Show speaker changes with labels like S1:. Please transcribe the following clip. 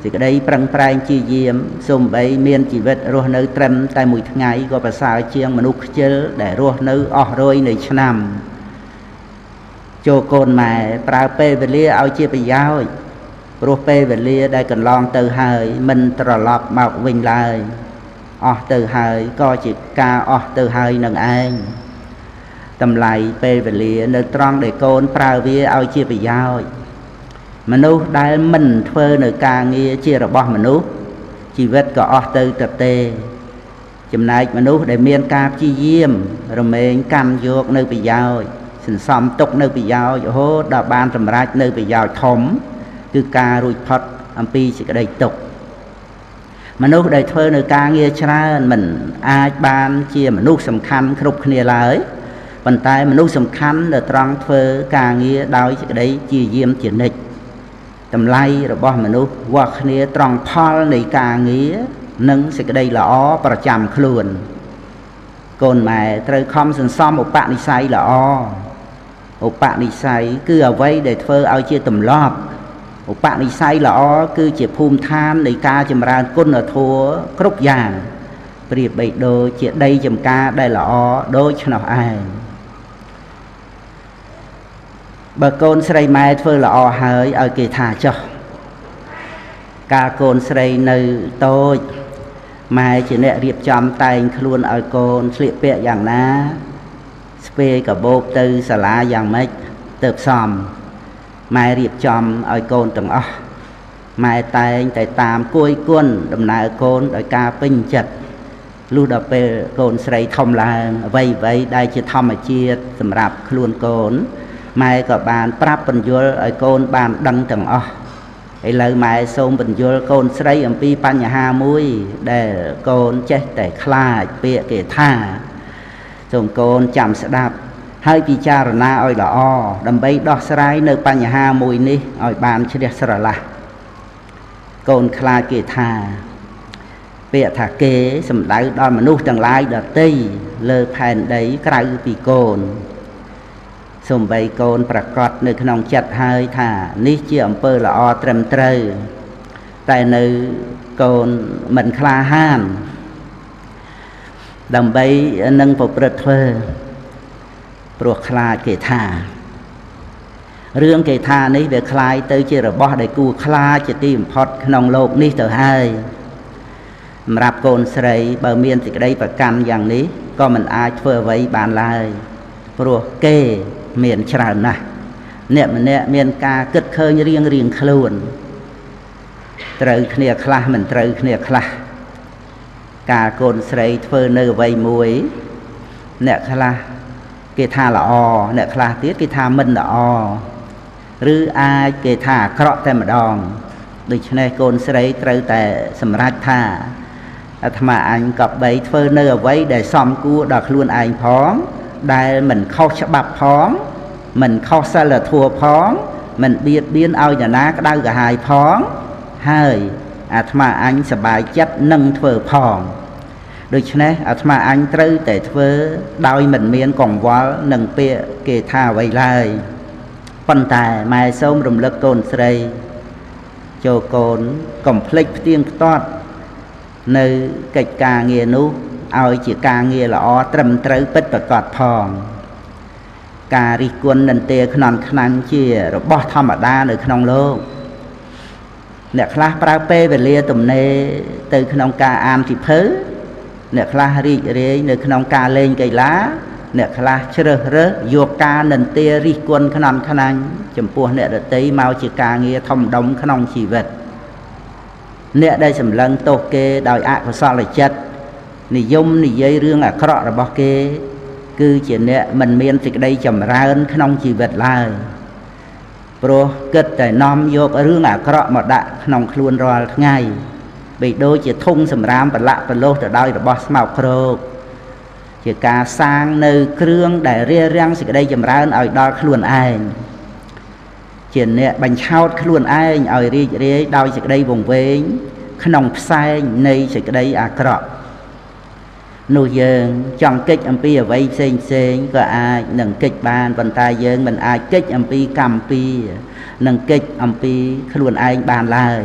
S1: thì cái đây prang prang chi diêm xôm bấy miên chỉ vết ruột nơi trem tại mùi ngày có bà sao chiang mà nút chơi để ruột nơi rồi nơi năm cho con mà prao pe về lia ao chia bây giờ ruột pe về lia đây cần lon từ hơi mình trò lọp mọc vinh lời từ hơi coi chỉ ca từ hơi nâng anh tầm lại pe về lia nơi tròn để con prao vía ao chia bây giờ mà nô đại mình phơi nơi ca nghe chia ra bỏ mà nô chỉ vết có từ tập tê chừng này mà nô để miên ca chi diêm rồi mình cam dược nơi bây giờ sinh xóm tục nơi bây giờ hô đã ban trầm rách nơi bây giờ thống cứ ca rùi phật âm pi chỉ cái đầy tục mà nô để phơi nơi ca nghe cha mình ai ban chia mà nô sầm khăn khúc kia lại bàn tay mà nô sầm khăn là trăng phơi ca nghe đau chỉ cái đấy chia diêm chuyển nghịch tầm lay rồi bỏ mình lúc hoặc này tròn phal này càng nghĩa nâng sẽ cái đây là và chạm luôn còn mà trời không sẵn xong một bạn đi say là một bạn đi say cứ ở vây để phơ ao chia tầm lọp một bạn đi say là cứ chỉ phun than để ca chầm ra côn ở thua khúc vàng vì bị đồ chỉ đây chầm ca đây là đôi cho nào ai bà con srei mai phơi là hơi ở kỳ thả cho ca con srei nơi tôi mai chỉ nè điệp chom tay luôn ở con sliệp bẹ dạng ná spe cả bột từ xà lá dạng mấy tợp xòm mai điệp chom ở con từng mai tay tay tam côi quân đầm nại con ở ca pinh chật lưu đập bẹ con srei thông là vây vây đây chỉ thông mà chia sầm rạp luôn con mai có bàn prap bình dul ở con bàn đăng từng ấy lời mai xôm bình dul con srei âm pi pan nhà ha mũi để con chết để khai bịa kể tha xong con chạm sẽ đạp hai pi cha rồi na oi là đầm bay đo srei nơi pan nhà ha mũi ní oi bàn chưa được sờ là con khai kể tha bịa thả kế sầm đáy đo mà nuốt từng lai đợt tây lơ phèn đấy cái pi con xôm bay conประกอบនៅក្នុងចិត្តហើយថានេះជាអំពើល្អត្រឹមត្រូវតែនៅកូនមិនក្លាហានដើម្បីនឹងប្រព្រឹត្តធ្វើព្រោះខ្លាចគេថារឿងគេថានេះវាคล้ายទៅជារបស់ដែលគួរខ្លាចជាទីបំផុតក្នុងโลกនេះទៅហើយសម្រាប់កូនស្រីបើមានសេចក្តីប្រកាន់យ៉ាងនេះក៏មិនអាចធ្វើអ្វីបានឡើយព្រោះគេមានច្រើនណាស់អ្នកម្នាក់មានការគិតឃើញរៀងខ្លួនត្រូវគ្នាខ្លះមិនត្រូវគ្នាខ្លះការកូនស្រីធ្វើនៅអ្វីមួយអ្នកខ្លះគេថាល្អអ្នកខ្លះទៀតគេថាមិនល្អឬអាចគេថាអាក្រក់តែម្ដងដូច្នេះកូនស្រីត្រូវតែសម្រេចថាអាត្មាអញក៏បីធ្វើនៅអ្វីដែលសមគួរដល់ខ្លួនឯងផងដែលមិនខុសច្បាប់ផងមិនខុសសិលធម៌ផងមិនបៀតបៀនឲ្យអ្នកណាក្តៅក្រហាយផងហើយអាត្មាអញសប្បាយចិត្តនឹងធ្វើផងដូច្នេះអាត្មាអញត្រូវតែធ្វើដោយមិនមានកង្វល់នឹងពាក្យគេថាអ្វីឡើយប៉ុន្តែម៉ែសូមរំលឹកកូនស្រីចូលកូនកុំភ្លេចផ្ទៀងផ្ទាត់នៅកិច្ចការងារនោះឲ្យជាការងារល្អត្រឹមត្រូវពិតប្រាកដផងការរិះគន់នន្ទាខ្នន់ខ្នាញ់ជារបស់ធម្មតានៅក្នុងលោកអ្នកខ្លះប្រើពេលវេលាទំនេរទៅក្នុងការអានសិភៅអ្នកខ្លះរីករាយនៅក្នុងការលេងកីឡាអ្នកខ្លះជ្រើសរើសយកការនន្ទារិះគន់ខ្នន់ខ្នាញ់ចំពោះអ្នកដទៃមកជាការងារធំដុំក្នុងជីវិតអ្នកដែលសម្លឹងទោសគេដោយអកុសលចិត្តនិយមនិយាយរឿងអាក្រក់របស់គេគឺជាអ្នកមិនមានសេចក្តីចម្រើនក្នុងជីវិតឡើយព្រោះគិតតែនាំយករឿងអាក្រក់មកដាក់ក្នុងខ្លួនរាល់ថ្ងៃបីដូចជាធុងសម្រាមប្រឡាក់ប្រឡោសទៅដោយរបស់ស្មោកគ្រោកជាការសាងនៅគ្រឿងដែលរារាំងសេចក្តីចម្រើនឲ្យដល់ខ្លួនឯងជាអ្នកបញ្ឆោតខ្លួនឯងឲ្យរីករាយដោយសេចក្តីវង្វេងក្នុងផ្សែងនៃសេចក្តីអាក្រក់នោះយើងចង់កិច្ចអំពីអ្វីផ្សេងក៏អាចនឹងកិច្ចបានប៉ុន្តែយើងមិនអាចកិច្ចអំពីកម្មពីនឹងកិច្ចអំពីខ្លួនឯងបានឡើយ